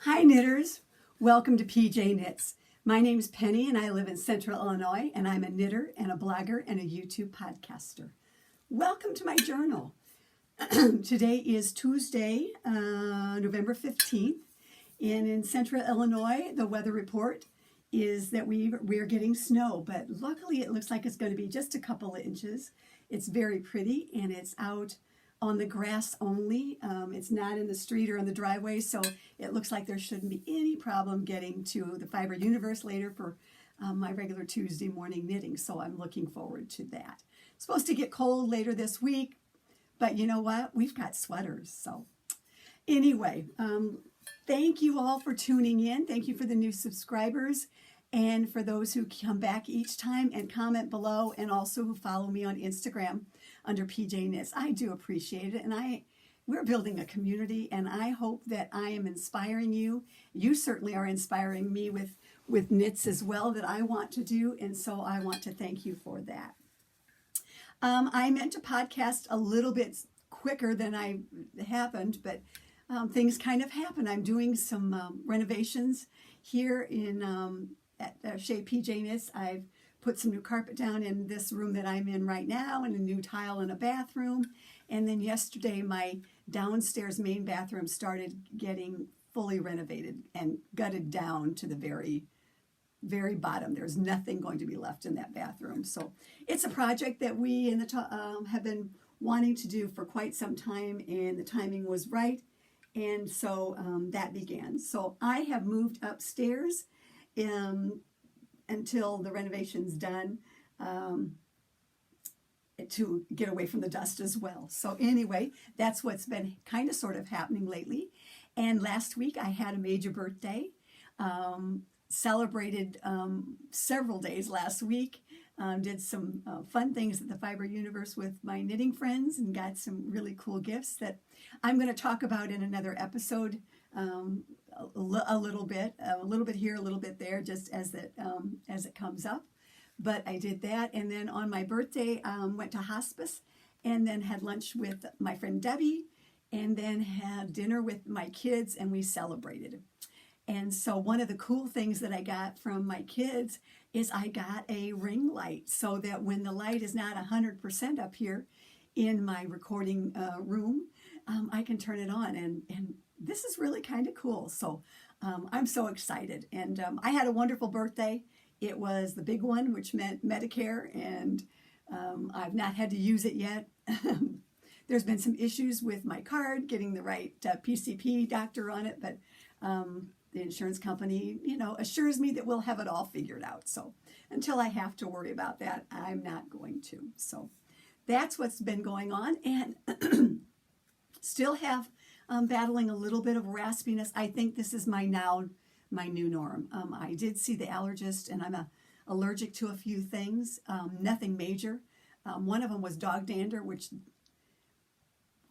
Hi knitters, welcome to PJ Knits. My name's Penny and I live in Central Illinois and I'm a knitter and a blogger and a YouTube podcaster. Welcome to my journal. Today is Tuesday, November 15th, and in Central Illinois the weather report is that we're getting snow, but luckily it looks like it's going to be just a couple of inches. It's very pretty and it's out on the grass only. It's not in the street or in the driveway, so it looks like there shouldn't be any problem getting to the Fiber Universe later for my regular Tuesday morning knitting, so I'm looking forward to that. It's supposed to get cold later this week, but you know what? We've got sweaters, so anyway, thank you all for tuning in. Thank you for the new subscribers and for those who come back each time and comment below, and also who follow me on Instagram under PJ Knits. I do appreciate it, and we're building a community, and I hope that I am inspiring you. You certainly are inspiring me with knits as well that I want to do, and so I want to thank you for that. I meant to podcast a little bit quicker than I happened, but things kind of happen. I'm doing some renovations here in at Chez PJ Knits. I've put some new carpet down in this room that I'm in right now, and a new tile in a bathroom. And then yesterday, my downstairs main bathroom started getting fully renovated and gutted down to the very, very bottom. There's nothing going to be left in that bathroom. So it's a project that we have been wanting to do for quite some time, and the timing was right. And so that began. So I have moved upstairs until the renovation's done, to get away from the dust as well. So anyway, that's what's been kind of sort of happening lately. And last week I had a major birthday, celebrated several days last week, did some fun things at the Fiber Universe with my knitting friends, and got some really cool gifts that I'm going to talk about in another episode. A little bit here, a little bit there, just as it comes up. But I did that, and then on my birthday, went to hospice, and then had lunch with my friend Debbie, and then had dinner with my kids, and we celebrated. And so one of the cool things that I got from my kids is I got a ring light, so that when the light is not 100% up here in my recording room, I can turn it on, and this is really kind of cool. So I'm so excited, and I had a wonderful birthday. It was the big one, which meant Medicare, and I've not had to use it yet. There's been some issues with my card, getting the right PCP doctor on it, but the insurance company, assures me that we'll have it all figured out. So until I have to worry about that, I'm not going to. So that's what's been going on, and still have battling a little bit of raspiness. I think this is my new norm. I did see the allergist, and I'm allergic to a few things, nothing major. One of them was dog dander, which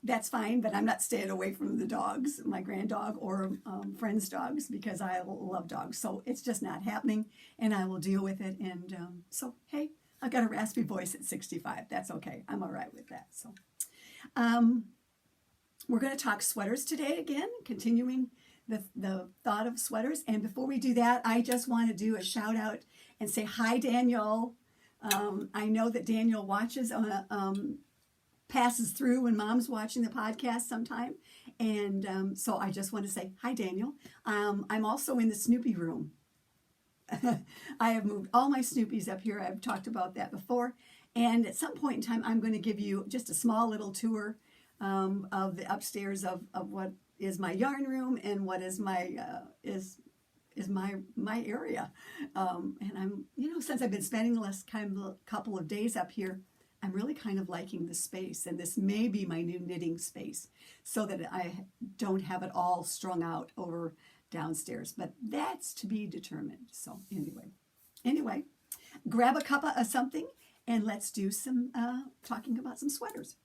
that's fine, but I'm not staying away from the dogs, my grand dog or friends' dogs, because I love dogs. So it's just not happening, and I will deal with it. And so, hey, I've got a raspy voice at 65. That's okay. I'm all right with that. So we're going to talk sweaters today again, continuing the thought of sweaters. And before we do that, I just want to do a shout out and say hi, Daniel. I know that Daniel watches, passes through when Mom's watching the podcast sometime. And so I just want to say hi, Daniel. I'm also in the Snoopy room. I have moved all my Snoopies up here. I've talked about that before. And at some point in time, I'm going to give you just a small little tour of the upstairs of what is my yarn room and what is my my area. And I'm, since I've been spending the last couple of days up here, I'm really kind of liking the space, and this may be my new knitting space, so that I don't have it all strung out over downstairs, but that's to be determined. So anyway, grab a cup of something and let's do some talking about some sweaters.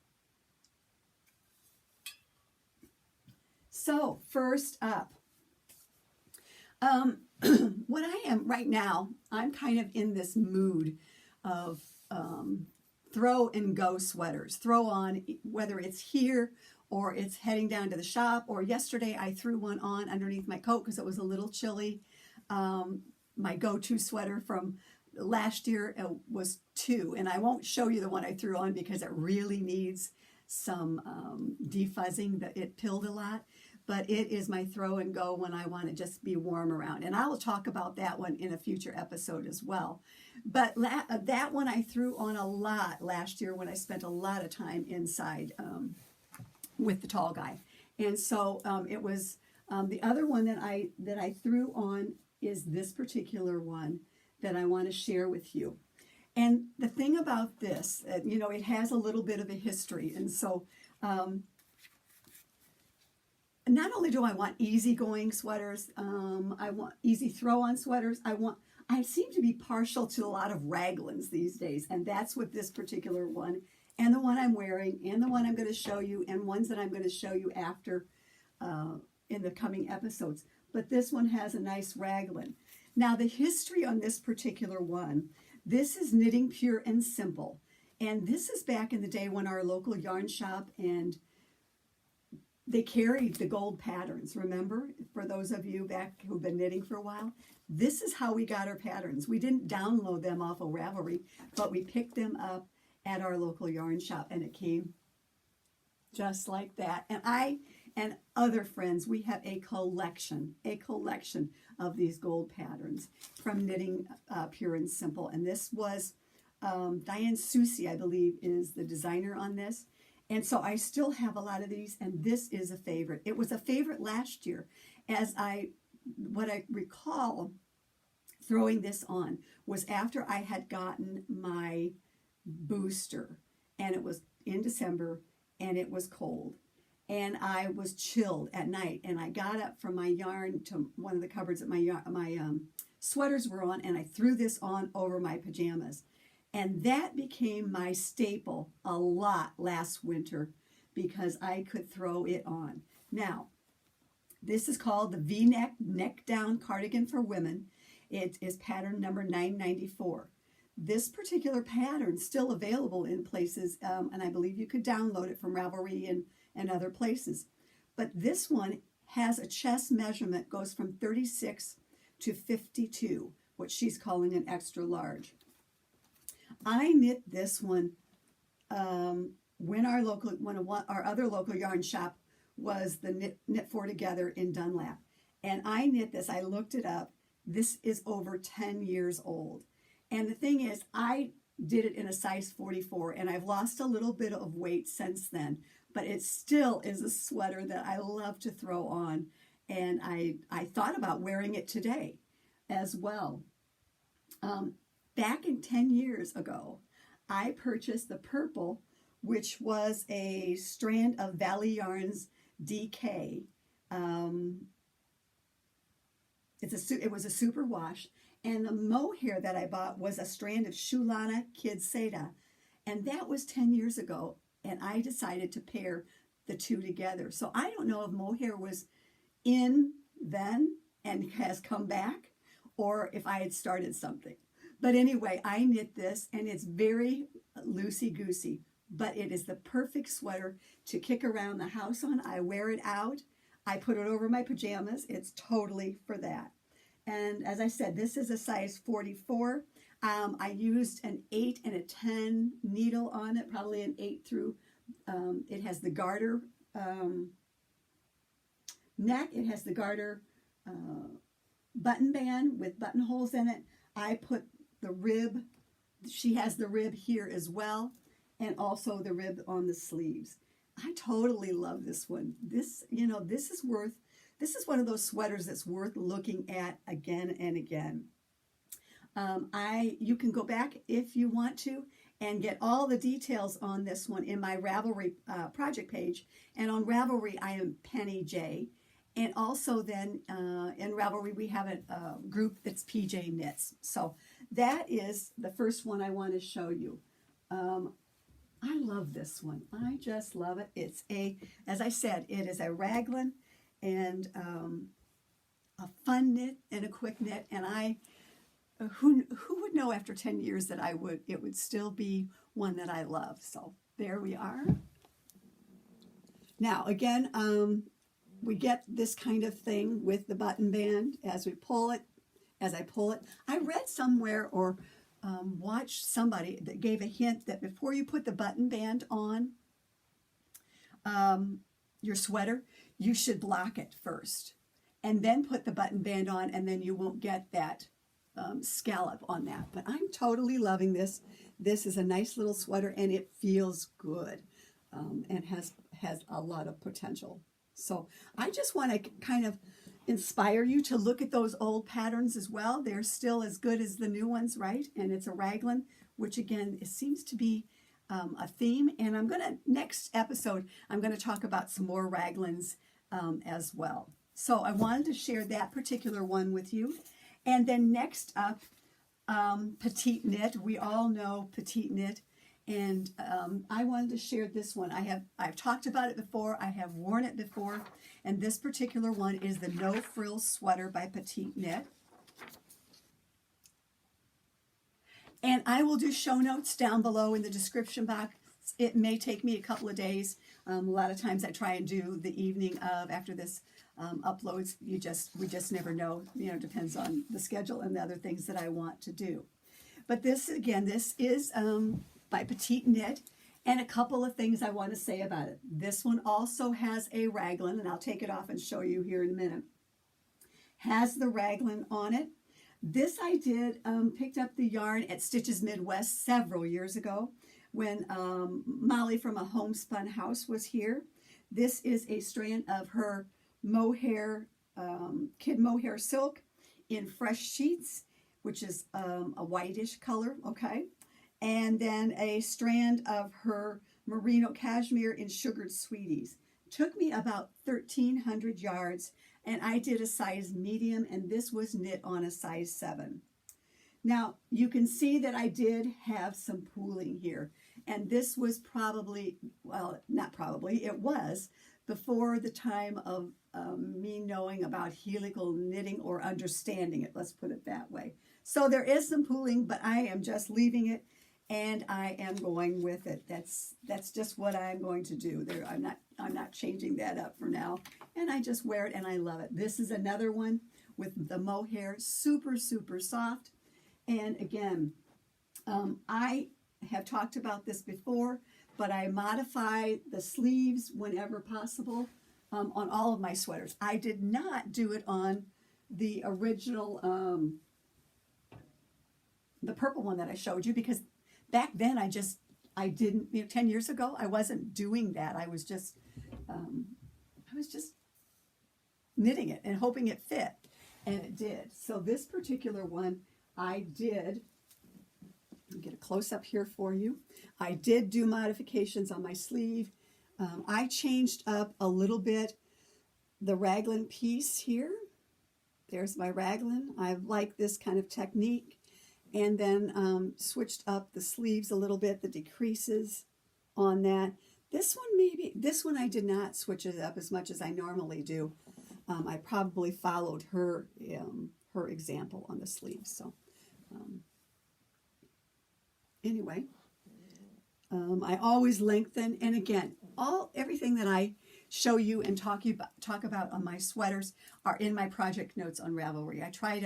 So first up, what I am right now, I'm kind of in this mood of throw and go sweaters. Throw on, whether it's here or it's heading down to the shop, or yesterday I threw one on underneath my coat because it was a little chilly. My go-to sweater from last year was 2, and I won't show you the one I threw on because it really needs some defuzzing. It pilled a lot, but it is my throw and go when I want to just be warm around, and I will talk about that one in a future episode as well. But that one I threw on a lot last year when I spent a lot of time inside with the tall guy, and so it was the other one that I threw on is this particular one that I want to share with you. And the thing about this, you know, it has a little bit of a history. And so not only do I want easygoing sweaters, I want easy throw-on sweaters. I seem to be partial to a lot of Raglans these days. And that's what this particular one, and the one I'm wearing, and the one I'm going to show you, and ones that I'm going to show you after in the coming episodes. But this one has a nice raglan. Now the history on this particular one, this is Knitting Pure and Simple. And this is back in the day when our local yarn shop, and they carried the gold patterns. Remember, for those of you back who've been knitting for a while, this is how we got our patterns. We didn't download them off of Ravelry, but we picked them up at our local yarn shop, and it came just like that. And I and other friends, we have a collection of these gold patterns from Knitting Pure and Simple. And this was Diane Susi, I believe, is the designer on this. And so I still have a lot of these, and this is a favorite. It was a favorite last year, what I recall throwing this on was after I had gotten my booster, and it was in December, and it was cold. And I was chilled at night, and I got up from my yarn to one of the cupboards that my sweaters were on, and I threw this on over my pajamas. And that became my staple a lot last winter because I could throw it on. Now, this is called the V-neck neck-down cardigan for women. It is pattern number 994. This particular pattern is still available in places, and I believe you could download it from Ravelry and other places. But this one has a chest measurement, goes from 36 to 52, what she's calling an extra large. I knit this one when our other local yarn shop was the Knit For Together in Dunlap. And I knit this, I looked it up, this is over 10 years old. And the thing is, I did it in a size 44, and I've lost a little bit of weight since then, but it still is a sweater that I love to throw on, and I thought about wearing it today as well. Back in 10 years ago, I purchased the purple, which was a strand of Valley Yarns DK. It was a super wash, and the mohair that I bought was a strand of Shulana Kid Seda, and that was 10 years ago, and I decided to pair the two together. So I don't know if mohair was in then and has come back, or if I had started something. But anyway, I knit this, and it's very loosey-goosey, but it is the perfect sweater to kick around the house on. I wear it out. I put it over my pajamas. It's totally for that. And as I said, this is a size 44. I used an 8 and a 10 needle on it, probably an 8 through. It has the garter neck. It has the garter button band with buttonholes in it. I put the rib. She has the rib here as well, and also the rib on the sleeves. I totally love this one. This is one of those sweaters that's worth looking at again and again. You can go back if you want to and get all the details on this one in my Ravelry project page. And on Ravelry, I am pennyj. And also then in Ravelry, we have a group that's pjknits. So that is the first one I want to show you. I love this one. I just love it. It's as I said, it is a raglan and a fun knit and a quick knit. And who would know after 10 years that it would still be one that I love. So there we are. Now, again, we get this kind of thing with the button band as we pull it, as I pull it. I read somewhere or watched somebody that gave a hint that before you put the button band on your sweater, you should block it first and then put the button band on, and then you won't get that scallop on that. But I'm totally loving this. This is a nice little sweater, and it feels good and has a lot of potential. So I just want to kind of inspire you to look at those old patterns as well. They're still as good as the new ones, right? And it's a raglan, which again, it seems to be a theme. And I'm going to, next episode, I'm going to talk about some more raglans as well. So I wanted to share that particular one with you. And then next up, PetiteKnit. We all know PetiteKnit. And I wanted to share this one. I've talked about it before. I have worn it before. And this particular one is the No Frills Sweater by PetiteKnit. And I will do show notes down below in the description box. It may take me a couple of days. A lot of times I try and do the evening of after this uploads. We just never know. You know, depends on the schedule and the other things that I want to do. But this, again, this is by PetiteKnit, and a couple of things I want to say about it. This one also has a raglan, and I'll take it off and show you here in a minute. Has the raglan on it. This I did, picked up the yarn at Stitches Midwest several years ago when Molly from A Homespun House was here. This is a strand of her mohair, kid mohair silk in Fresh Sheets, which is a whitish color, okay? And then a strand of her merino cashmere in Sugared Sweeties. Took me about 1,300 yards, and I did a size medium, and this was knit on a size 7. Now, you can see that I did have some pooling here, and this was probably, well, not probably, it was before the time of me knowing about helical knitting or understanding it, let's put it that way. So there is some pooling, but I am just leaving it, and I am going with it. That's just what I'm going to do. I'm not changing that up for now. And I just wear it and I love it. This is another one with the mohair, super, super soft. And again, I have talked about this before, but I modify the sleeves whenever possible on all of my sweaters. I did not do it on the original, the purple one that I showed you, because back then I didn't, 10 years ago, I wasn't doing that. I was just knitting it and hoping it fit, and it did. So this particular one, I did, let me get a close-up here for you. I did do modifications on my sleeve. I changed up a little bit the raglan piece here. There's my raglan. I like this kind of technique. And then switched up the sleeves a little bit, the decreases on that. This one I did not switch it up as much as I normally do. I probably followed her example on the sleeves. So anyway, I always lengthen, and again, everything that I show you and talk about on my sweaters are in my project notes on Ravelry. I try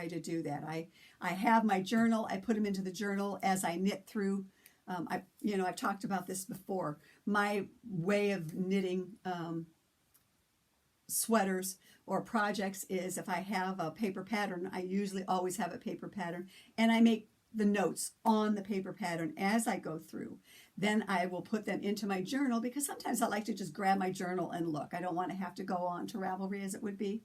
to do that. I have my journal. I put them into the journal as I knit through. I've talked about this before. My way of knitting sweaters or projects is if I have a paper pattern, I usually always have a paper pattern, and I make the notes on the paper pattern as I go through. Then I will put them into my journal, because sometimes I like to just grab my journal and look. I don't want to have to go on to Ravelry, as it would be.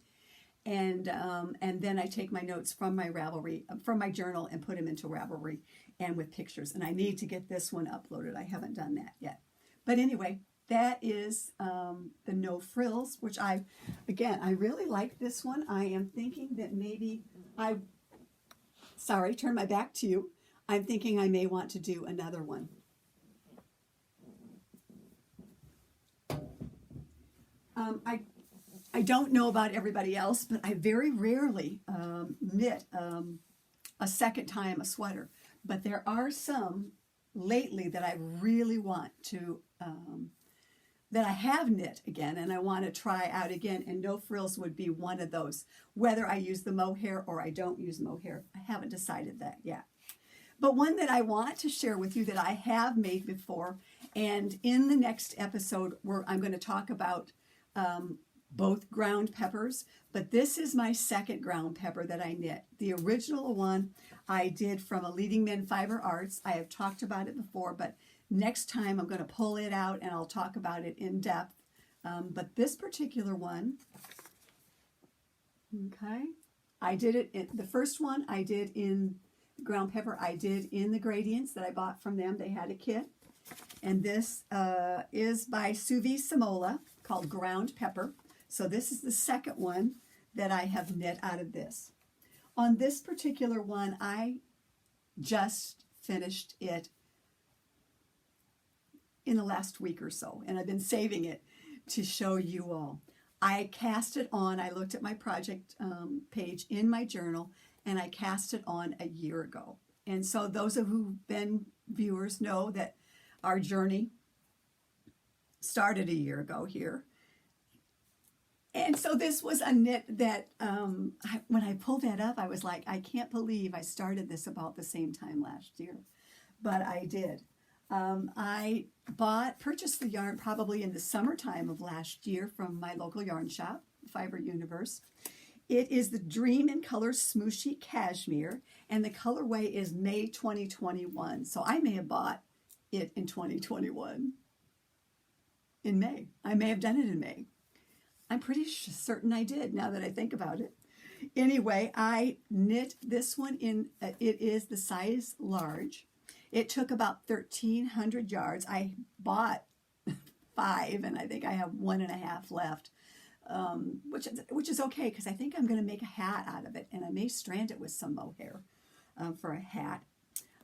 And then I take my notes from my Ravelry, from my journal, and put them into Ravelry and with pictures. And I need to get this one uploaded. I haven't done that yet. But anyway, that is the No Frills, which I really like this one. I am thinking that maybe turn my back to you. I'm thinking I may want to do another one. I don't know about everybody else, but I very rarely knit a second time a sweater. But there are some lately that I really want to that I have knit again and I want to try out again, and no frills would be one of those. Whether I use the mohair or I don't use mohair, I haven't decided that yet. But one that I want to share with you that I have made before, and in the next episode where I'm going to talk about both ground peppers, but this is my second ground pepper that I knit. The original one I did from a Leading Men Fiber Arts. I have talked about it before, but next time I'm going to pull it out and I'll talk about it in depth. But this particular one, okay, I did it, the first one I did in ground pepper, I did in the gradients that I bought from them. They had a kit. And this is by Suvi Simola, called Ground Pepper. So this is the second one that I have knit out of this. On this particular one, I just finished it in the last week or so, and I've been saving it to show you all. I cast it on, I looked at my project page in my journal, and I cast it on a year ago. And so those of who've been viewers know that our journey started a year ago here. And so this was a knit that when I pulled that up, I was like, I can't believe I started this about the same time last year. But I did. I purchased the yarn probably in the summertime of last year from my local yarn shop, Fiber Universe. It is the Dream in Color Smooshy Cashmere, and the colorway is May 2021. So I may have bought it in 2021. In May. I may have done it in May. I'm pretty certain I did, now that I think about it. Anyway, I knit this one in, it is the size large. It took about 1,300 yards. I bought 5, and I think I have 1.5 left, which is okay, because I think I'm going to make a hat out of it, and I may strand it with some mohair for a hat.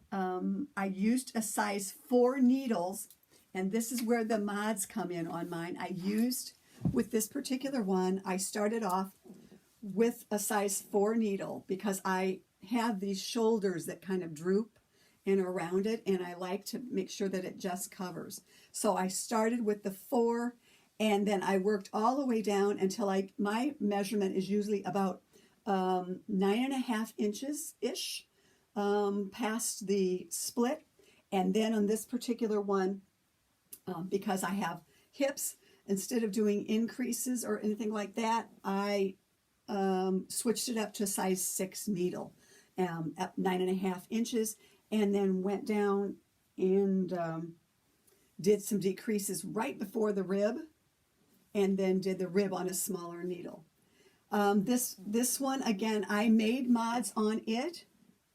I used a size 4 needles, and this is where the mods come in on mine. I used, with this particular one, I started off with a size 4 needle because I have these shoulders that kind of droop and around it, and I like to make sure that it just covers. So I started with the 4, and then I worked all the way down until my measurement is usually about 9.5 inches-ish past the split. And then on this particular one, because I have hips, instead of doing increases or anything like that, I switched it up to a size 6 needle at 9.5 inches, and then went down and did some decreases right before the rib, and then did the rib on a smaller needle. This one, again, I made mods on it,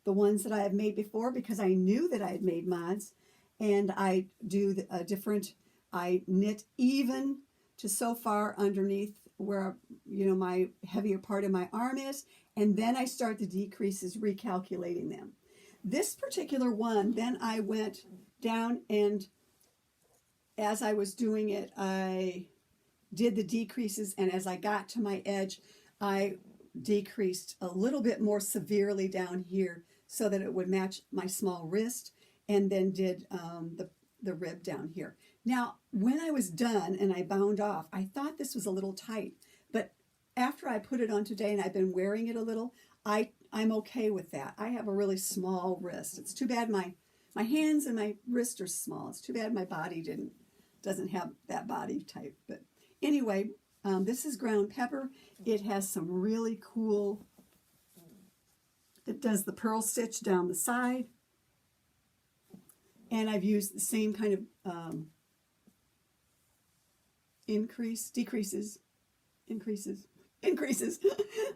the ones that I have made before, because I knew that I had made mods, and I do a different, I knit even to so far underneath where, you know, my heavier part of my arm is, and then I start the decreases, recalculating them. This particular one, then I went down, and as I was doing it, I did the decreases, and as I got to my edge, I decreased a little bit more severely down here so that it would match my small wrist, and then did the rib down here. Now, when I was done and I bound off, I thought this was a little tight, but after I put it on today and I've been wearing it a little, I'm okay with that. I have a really small wrist. It's too bad my hands and my wrist are small. It's too bad my body doesn't have that body type. But anyway, this is ground pepper. It has some really cool, it does the purl stitch down the side. And I've used the same kind of decreases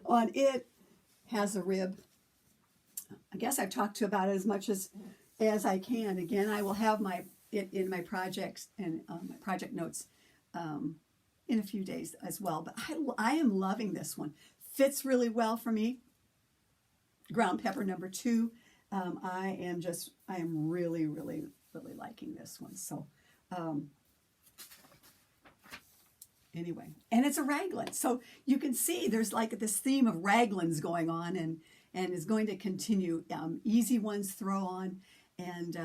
on it. Has a rib. I guess I've talked about it as much as I can. Again, I will have it in my projects and my project notes in a few days as well. But I am loving this one. Fits really well for me. Ground pepper number 2. I am really, really, really liking this one. So anyway, and it's a raglan. So you can see there's like this theme of raglans going on, and is going to continue. Easy ones throw on, and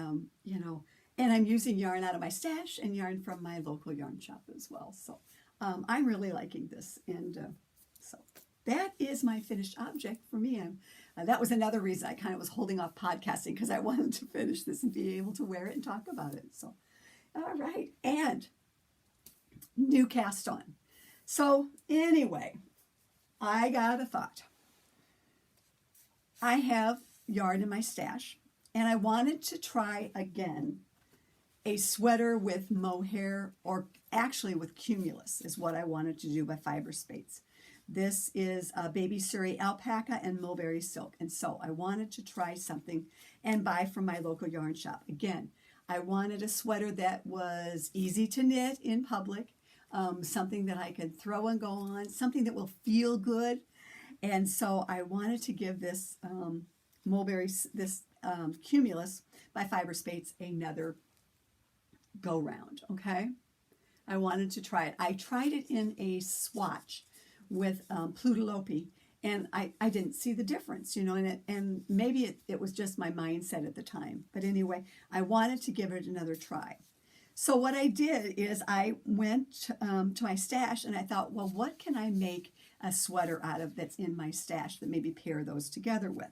you know, And I'm using yarn out of my stash and yarn from my local yarn shop as well. So I'm really liking this. And so that is my finished object for me. That was another reason I kind of was holding off podcasting, because I wanted to finish this and be able to wear it and talk about it. So, all right. And new cast on. So anyway, I got a thought. I have yarn in my stash, and I wanted to try again a sweater with mohair, or actually with cumulus is what I wanted to do by Fiber Spates. This is a baby Surrey alpaca and mulberry silk, and so I wanted to try something and buy from my local yarn shop. Again, I wanted a sweater that was easy to knit in public, something that I could throw and go on, something that will feel good. And so I wanted to give this cumulus by Fiber Spates another go round. Okay, I wanted to try it. I tried it in a swatch with Plutalope, and I didn't see the difference, you know, and maybe it was just my mindset at the time. But anyway, I wanted to give it another try. So what I did is I went to my stash, and I thought, well, what can I make a sweater out of that's in my stash that maybe pair those together with?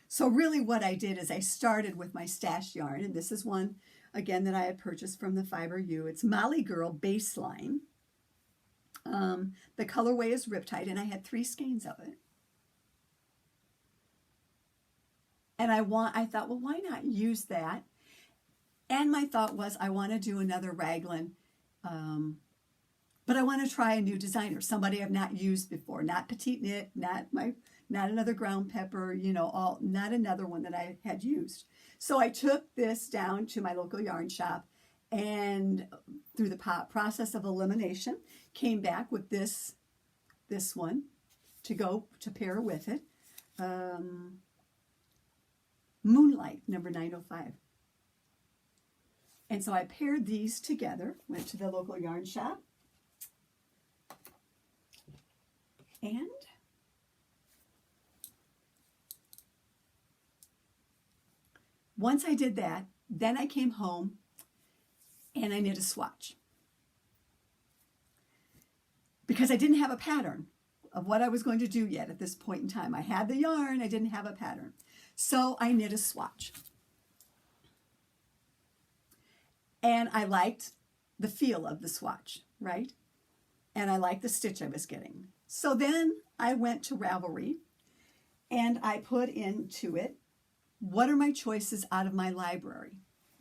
So really what I did is I started with my stash yarn, and this is one, again, that I had purchased from the Fiber U. It's Molly Girl Baseline. The colorway is Riptide, and I had 3 skeins of it. And I thought, well, why not use that? And my thought was, I want to do another Raglan, but I want to try a new designer, somebody I've not used before, not PetiteKnit, not another ground pepper, you know, not another one that I had used. So I took this down to my local yarn shop, and through the process of elimination, came back with this one to pair with it. Moonlight, number 905. And so I paired these together, went to the local yarn shop, and once I did that, then I came home and I knit a swatch. Because I didn't have a pattern of what I was going to do yet at this point in time. I had the yarn, I didn't have a pattern. So I knit a swatch. And I liked the feel of the swatch, right? And I liked the stitch I was getting. So then I went to Ravelry, and I put into it, what are my choices out of my library?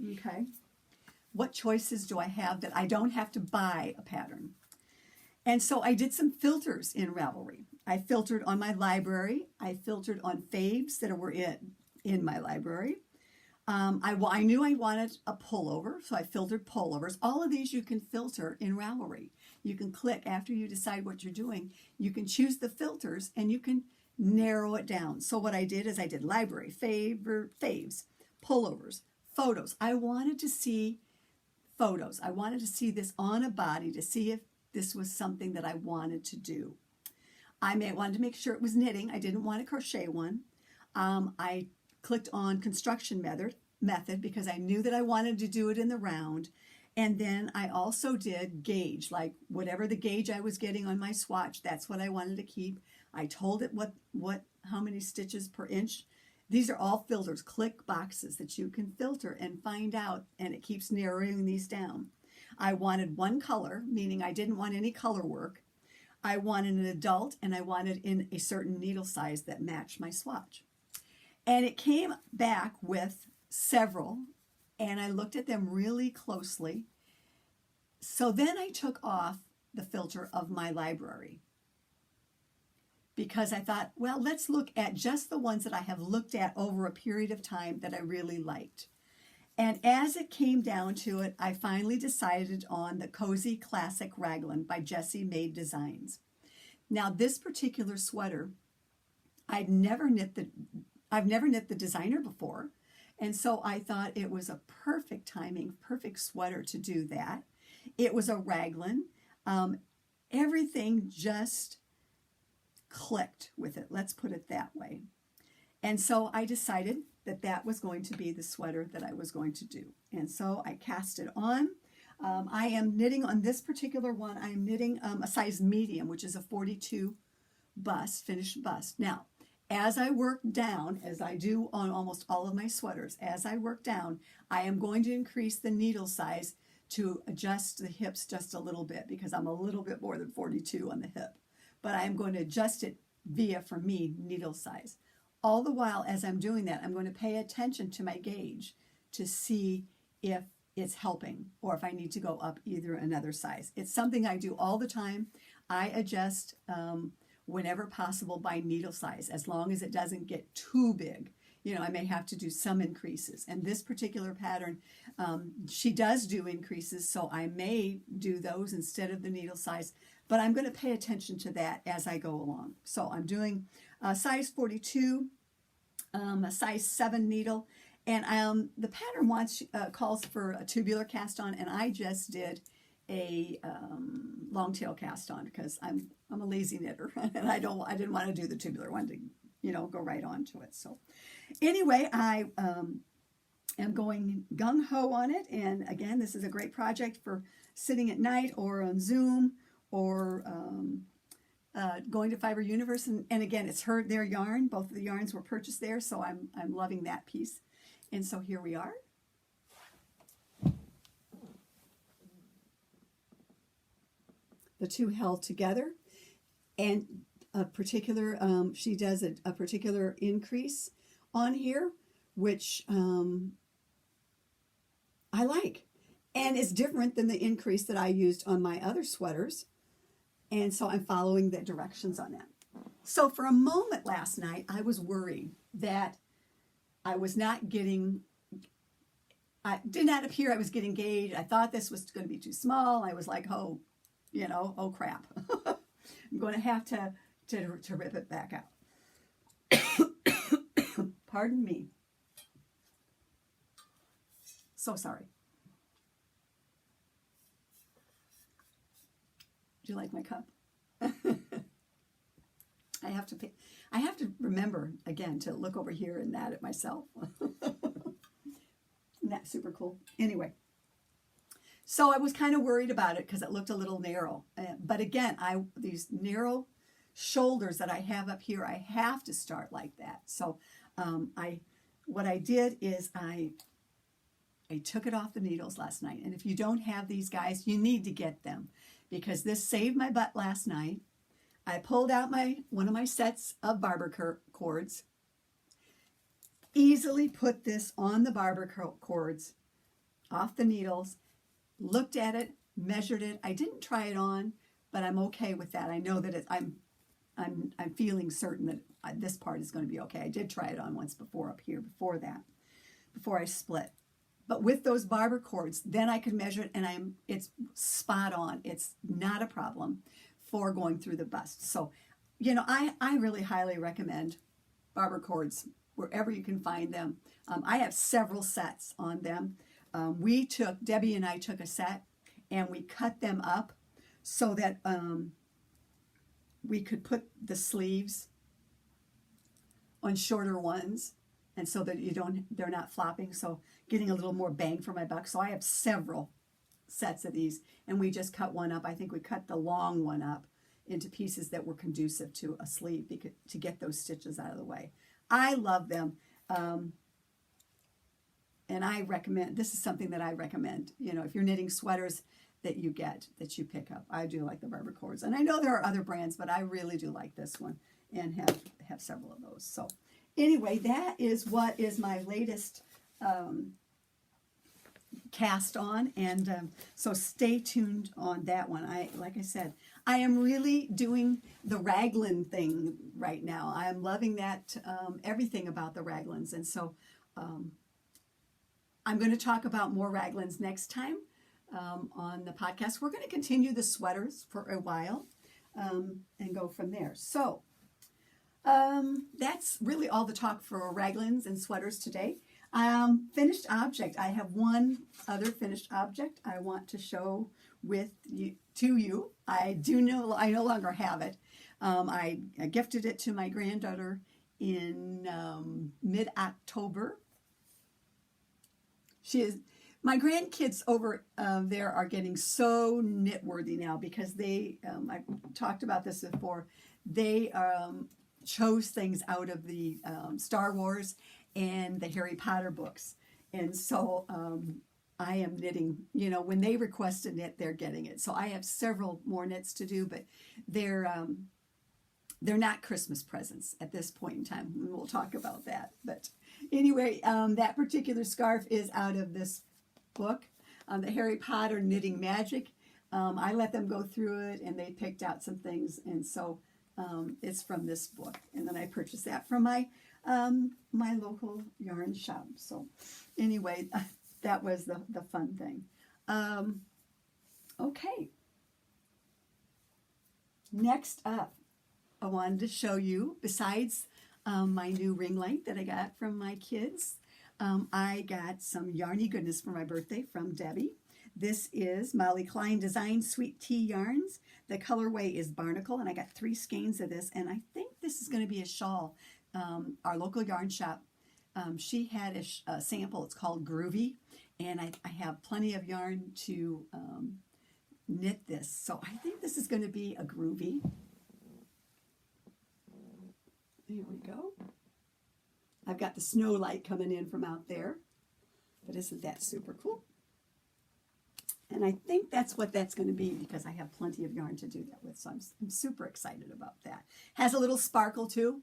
Okay. What choices do I have that I don't have to buy a pattern? And so I did some filters in Ravelry. I filtered on my library. I filtered on faves that were in my library. I knew I wanted a pullover, so I filtered pullovers. All of these you can filter in Ravelry. You can click after you decide what you're doing. You can choose the filters, and you can narrow it down. So what I did is I did library, faves, pullovers, photos. I wanted to see photos. I wanted to see this on a body to see if this was something that I wanted to do. I wanted to make sure it was knitting. I didn't want a crochet one. I clicked on construction method because I knew that I wanted to do it in the round. And then I also did gauge, like whatever the gauge I was getting on my swatch, that's what I wanted to keep. I told it how many stitches per inch. These are all filters, click boxes that you can filter and find out, and it keeps narrowing these down. I wanted one color, meaning I didn't want any color work. I wanted an adult, and I wanted in a certain needle size that matched my swatch. And it came back with several, and I looked at them really closely. So then I took off the filter of my library, because I thought, well, let's look at just the ones that I have looked at over a period of time that I really liked. And as it came down to it, I finally decided on the Cozy Classic Raglan by Jessie Maed Designs. Now, this particular sweater, I've never knit the designer before, and so I thought it was a perfect timing, perfect sweater to do that. It was a Raglan. Everything just clicked with it, let's put it that way. And so I decided that that was going to be the sweater that I was going to do. And so I cast it on. I am knitting on this particular one. I'm knitting a size medium, which is a 42 bust, finished bust. Now, as I work down, as I do on almost all of my sweaters, as I work down, I am going to increase the needle size to adjust the hips just a little bit, because I'm a little bit more than 42 on the hip. But I am going to adjust it via, for me, needle size. All the while, as I'm doing that, I'm going to pay attention to my gauge to see if it's helping or if I need to go up either another size. It's something I do all the time. I adjust whenever possible by needle size, as long as it doesn't get too big. You know, I may have to do some increases. And this particular pattern, she does do increases, so I may do those instead of the needle size, but I'm going to pay attention to that as I go along. So I'm doing a size 42, a size 7 needle, and the pattern calls for a tubular cast on, and I just did a long tail cast on because I'm a lazy knitter, and I didn't want to do the tubular one to, you know, go right onto it. So anyway, I am going gung-ho on it, and again, this is a great project for sitting at night or on Zoom or going to Fiber Universe, and again, it's their yarn. Both of the yarns were purchased there, so I'm loving that piece. And so here we are. The two held together, and a particular, she does a particular increase on here, which I like. And it's different than the increase that I used on my other sweaters. And so I'm following the directions on that. So for a moment last night, I was worried that I was not getting, I did not appear I was getting gauge. I thought this was going to be too small. I was like, oh, you know, oh crap. I'm going to have to rip it back out. Pardon me. So sorry. Do you like my cup? I have to remember again to look over here and that at myself. Isn't that super cool? Anyway, so I was kind of worried about it because it looked a little narrow. But again, these narrow shoulders that I have up here, I have to start like that. So what I did is I took it off the needles last night. And if you don't have these guys, you need to get them, because this saved my butt last night. I pulled out one of my sets of barber cords, easily put this on the barber cords, off the needles, looked at it, measured it. I didn't try it on, but I'm okay with that. I know that I'm feeling certain that this part is going to be okay. I did try it on once before up here, before I split. But with those barber cords, then I could measure it, and it's spot on. It's not a problem for going through the bust. So, you know, I really highly recommend barber cords wherever you can find them. I have several sets on them. Debbie and I took a set, and we cut them up so that we could put the sleeves on shorter ones, and so that they're not flopping, so getting a little more bang for my buck. So I have several sets of these, and we just cut one up. I think we cut the long one up into pieces that were conducive to a sleeve to get those stitches out of the way. I love them, and I recommend, this is something that I recommend, you know, if you're knitting sweaters that you pick up. I do like the barber cords, and I know there are other brands, but I really do like this one and have several of those. So anyway, that is what is my latest cast on, and so stay tuned on that one. Like I said, I am really doing the Raglan thing right now. I am loving that, everything about the Raglans, and so I'm going to talk about more Raglans next time on the podcast. We're going to continue the sweaters for a while and go from there. So that's really all the talk for Raglans and sweaters today. Finished object. I have one other finished object I want to show to you. I no longer have it. I gifted it to my granddaughter in mid-October. My grandkids over there are getting so knit-worthy now because they, I talked about this before, they chose things out of the Star Wars and the Harry Potter books. And so I am knitting, you know, when they request a knit, they're getting it. So I have several more knits to do, but they're not Christmas presents at this point in time. We'll talk about that. But anyway, that particular scarf is out of this book, the Harry Potter Knitting Magic. I let them go through it, and they picked out some things, and so it's from this book. And then I purchased that from my my local yarn shop. So anyway, that was the fun thing. Okay. Next up, I wanted to show you, besides my new ring light that I got from my kids, I got some yarny goodness for my birthday from Debbie. This is Molly Klein Design Sweet Tea Yarns. The colorway is Barnacle, and I got 3 skeins of this, and I think this is going to be a shawl. Our local yarn shop, she had a sample. It's called Groovy, and I have plenty of yarn to knit this. So I think this is going to be a Groovy. There we go. I've got the snow light coming in from out there, but isn't that super cool? And I think that's what that's going to be because I have plenty of yarn to do that with, so I'm super excited about that. Has a little sparkle too.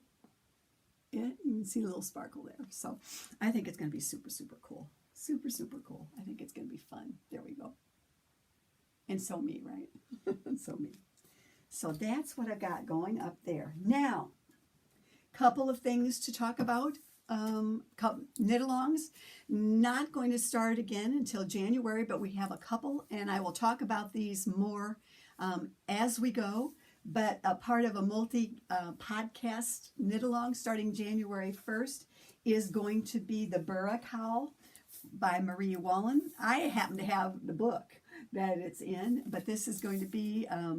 Yeah, you can see a little sparkle there. So I think it's going to be super, super cool. Super, super cool. I think it's going to be fun. There we go. And so me, right? So me. So that's what I got going up there. Now, couple of things to talk about. Knit-alongs, not going to start again until January, but we have a couple, and I will talk about these more as we go. But a part of a multi-podcast knit-along starting January 1st is going to be the Burra Cowl by Marie Wallin. I happen to have the book that it's in, but this is going to be a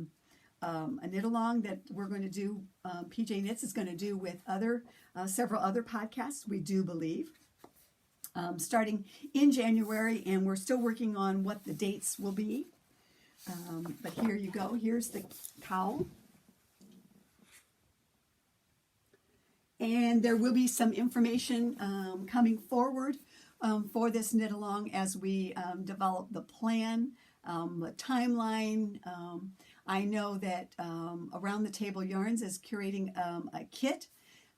knit-along that we're going to do, PJ Knits is going to do with several other podcasts, we do believe, starting in January, and we're still working on what the dates will be. But here you go. Here's the cowl. And there will be some information coming forward for this knit-along as we develop the plan, the timeline. I know that Around the Table Yarns is curating a kit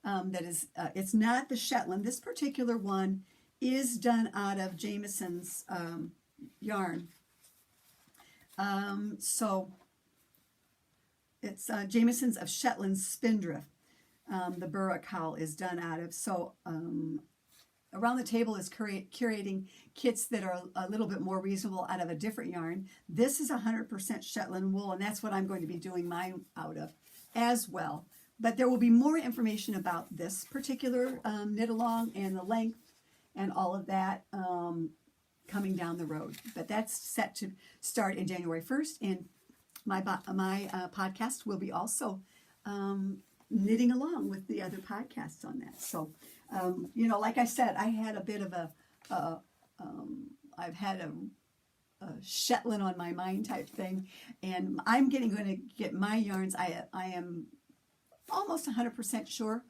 that is, it's not the Shetland. This particular one is done out of Jamieson's yarn. So it's Jamieson's of Shetland Spindrift. The Burra Cowl is done out of. So Around the Table is curating kits that are a little bit more reasonable out of a different yarn. This is 100% Shetland wool, and that's what I'm going to be doing mine out of as well. But there will be more information about this particular knit-along and the length and all of that coming down the road. But that's set to start in January 1st, and my podcast will be also knitting along with the other podcasts on that. So, you know, like I said, I had a bit of I've had a Shetland on my mind type thing, and I'm going to get my yarns. I am almost 100% sure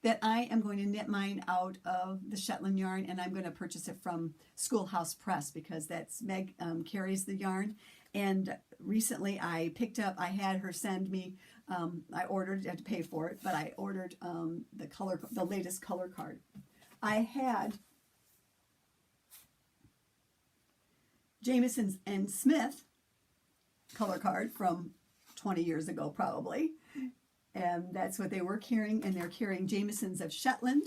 that I am going to knit mine out of the Shetland yarn, and I'm going to purchase it from Schoolhouse Press because that's Meg carries the yarn. And recently I had her send me, I ordered, I had to pay for it, but I ordered the latest color card. I had Jamieson's and Smith color card from 20 years ago probably, and that's what they were carrying, and they're carrying Jamieson's of Shetland,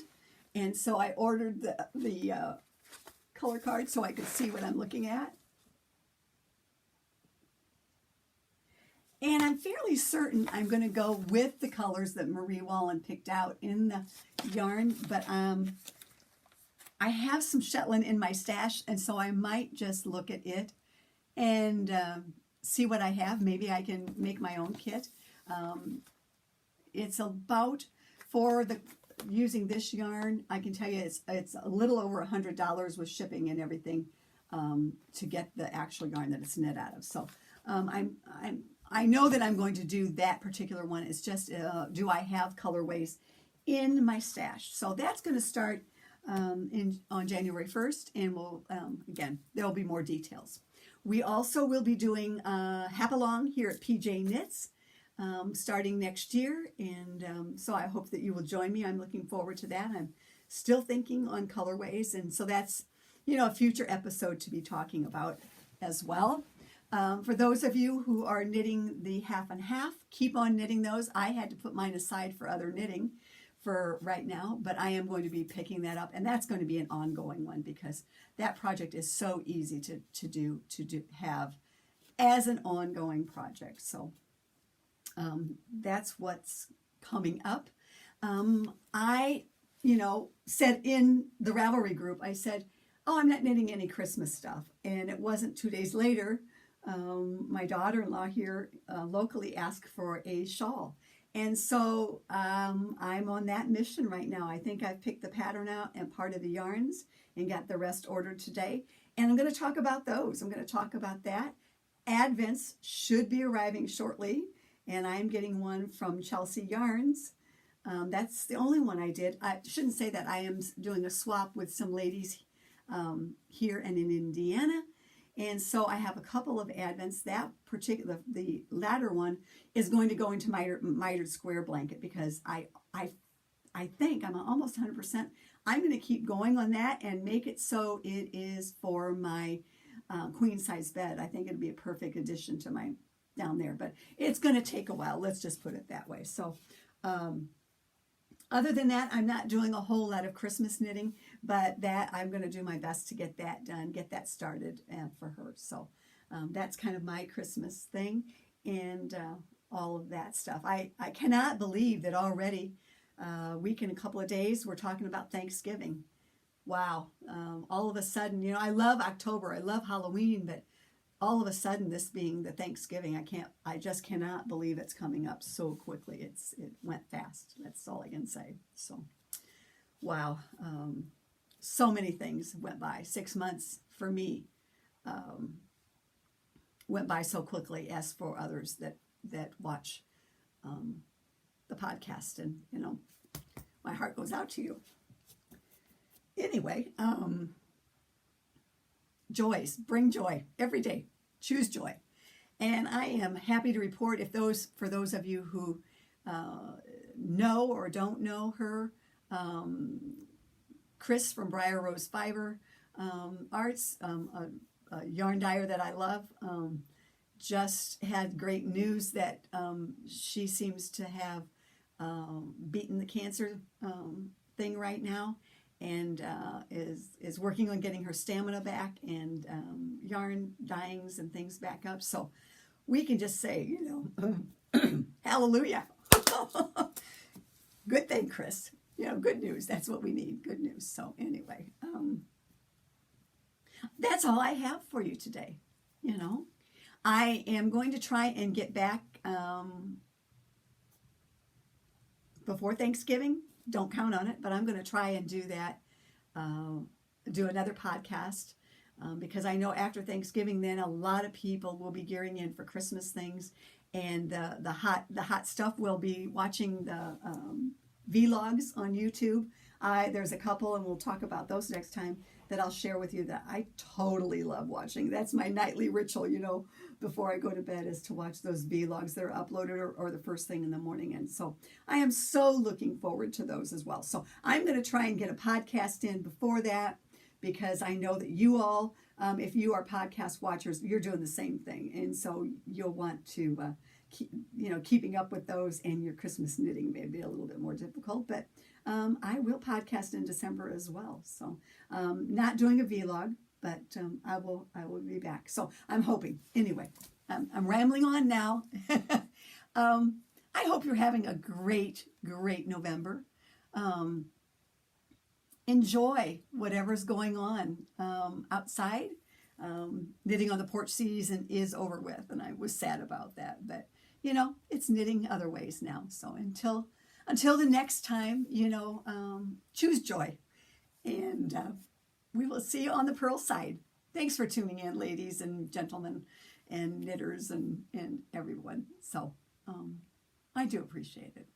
and so I ordered the color card so I could see what I'm looking at. And I'm fairly certain I'm going to go with the colors that Marie Wallin picked out in the yarn, but I have some Shetland in my stash, and so I might just look at it and see what I have. Maybe I can make my own kit. It's about, for using this yarn, I can tell you it's a little over $100 with shipping and everything to get the actual yarn that it's knit out of. So I know that I'm going to do that particular one. It's just do I have colorways in my stash? So that's going to start on January 1st, and we'll again, there'll be more details. We also will be doing Hap-Along here at PJ Knits starting next year, and so I hope that you will join me. I'm looking forward to that. I'm still thinking on colorways, and so that's, you know, a future episode to be talking about as well. For those of you who are knitting the half and half, keep on knitting those. I had to put mine aside for other knitting for right now, but I am going to be picking that up, and that's going to be an ongoing one because that project is so easy to have as an ongoing project. So that's what's coming up. I, you know, said in the Ravelry group, I said, oh, I'm not knitting any Christmas stuff. And it wasn't 2 days later, my daughter-in-law here locally asked for a shawl. And so I'm on that mission right now. I think I've picked the pattern out and part of the yarns and got the rest ordered today. And I'm going to talk about those. I'm going to talk about that. Advents should be arriving shortly. And I'm getting one from Chelsea Yarns. That's the only one I did. I shouldn't say that. I am doing a swap with some ladies here and in Indiana. And so I have a couple of Advents. That particular, the latter one, is going to go into my mitered square blanket because I think I'm almost 100%. I'm going to keep going on that and make it so it is for my queen size bed. I think it'd be a perfect addition to my down there, but it's going to take a while. Let's just put it that way. So other than that, I'm not doing a whole lot of Christmas knitting, but that I'm going to do my best to get that done, get that started for her. So that's kind of my Christmas thing and all of that stuff. I cannot believe that already a week and a couple of days we're talking about Thanksgiving. Wow. All of a sudden, you know, I love October. I love Halloween, but all of a sudden, this being the Thanksgiving, I just cannot believe it's coming up so quickly. It went fast. That's all I can say. So, wow. So many things went by. 6 months for me went by so quickly, as for others that watch the podcast. And, you know, my heart goes out to you. Anyway, joys, bring joy every day. Choose joy. And I am happy to report, for those of you who know or don't know her, Chris from Briar Rose Fiber Arts, a yarn dyer that I love, just had great news that she seems to have beaten the cancer thing right now, and is working on getting her stamina back and yarn dyings and things back up. So we can just say, you know, hallelujah. Good thing, Chris. You know, good news. That's what we need. Good news. So anyway, that's all I have for you today. You know, I am going to try and get back before Thanksgiving. Don't count on it, but I'm going to try and do that, do another podcast, because I know after Thanksgiving, then a lot of people will be gearing in for Christmas things, and the hot stuff will be watching the vlogs on YouTube. There's a couple, and we'll talk about those next time, that I'll share with you that I totally love watching. That's my nightly ritual, you know, before I go to bed, is to watch those vlogs that are uploaded or the first thing in the morning. And so I am so looking forward to those as well. So I'm going to try and get a podcast in before that, because I know that you all, if you are podcast watchers, you're doing the same thing. And so you'll want to, keeping up with those, and your Christmas knitting may be a little bit more difficult, but I will podcast in December as well. So not doing a vlog, but I will be back. So I'm hoping. Anyway, I'm rambling on now. I hope you're having a great November. Enjoy whatever's going on outside. Knitting on the porch season is over with, and I was sad about that. But, you know, it's knitting other ways now. So until until the next time, choose joy. And we will see you on the Pearl side. Thanks for tuning in, ladies and gentlemen and knitters and everyone. So I do appreciate it.